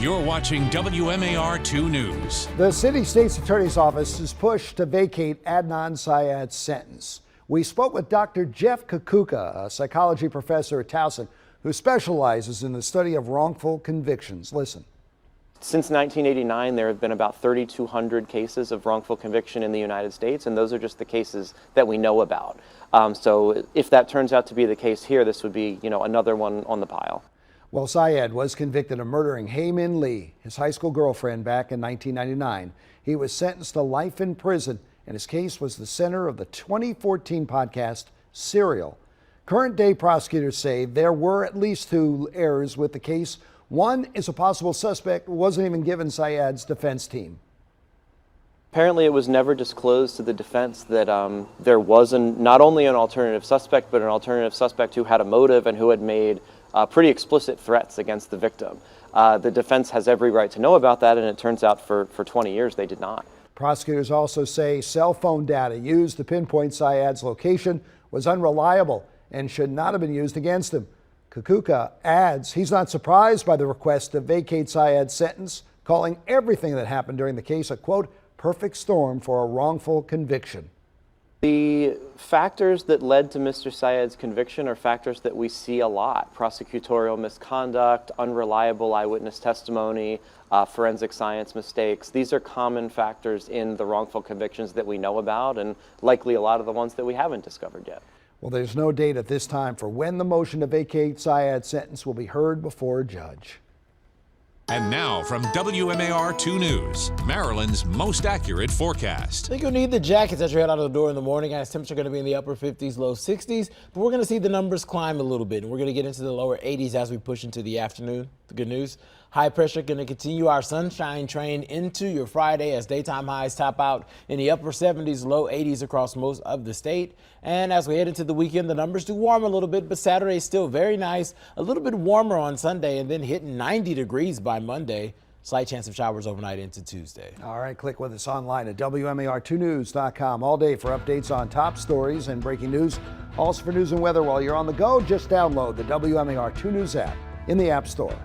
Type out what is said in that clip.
You're watching WMAR 2 News. The city state's attorney's office is pushed to vacate Adnan Syed's sentence. We spoke with Dr. Jeff Kukuka, a psychology professor at Towson, who specializes in the study of wrongful convictions. Listen. Since 1989, there have been about 3,200 cases of wrongful conviction in the United States, and those are just the cases that we know about. So if that turns out to be the case here, this would be, another one on the pile. Well, Syed was convicted of murdering Hae Min Lee, his high school girlfriend, back in 1999. He was sentenced to life in prison, and his case was the center of the 2014 podcast Serial. Current day prosecutors say there were at least 2 errors with the case. One is a possible suspect wasn't even given Syed's defense team. Apparently, it was never disclosed to the defense that there was not only an alternative suspect, but an alternative suspect who had a motive and who had made pretty explicit threats against the victim. The defense has every right to know about that, and it turns out for 20 years they did not. Prosecutors also say cell phone data used to pinpoint Syed's location was unreliable and should not have been used against him. Kukuka adds he's not surprised by the request to vacate Syed's sentence, calling everything that happened during the case a, quote, perfect storm for a wrongful conviction. The factors that led to Mr. Syed's conviction are factors that we see a lot: prosecutorial misconduct, unreliable eyewitness testimony, forensic science mistakes. These are common factors in the wrongful convictions that we know about, and likely a lot of the ones that we haven't discovered yet. Well, there's no date at this time for when the motion to vacate Syed's sentence will be heard before a judge. And now from WMAR 2 News, Maryland's most accurate forecast. I think you'll need the jackets as you head out of the door in the morning. As temperature going to be in the upper 50s, low 60s, but we're going to see the numbers climb a little bit, and we're going to get into the lower 80s as we push into the afternoon. The good news, high pressure going to continue our sunshine train into your Friday as daytime highs top out in the upper 70s, low 80s across most of the state. And as we head into the weekend, the numbers do warm a little bit, but Saturday is still very nice. A little bit warmer on Sunday and then hitting 90 degrees by Monday. Slight chance of showers overnight into Tuesday. All right, click with us online at WMAR2news.com all day for updates on top stories and breaking news. Also for news and weather while you're on the go, just download the WMAR 2 News app in the App Store.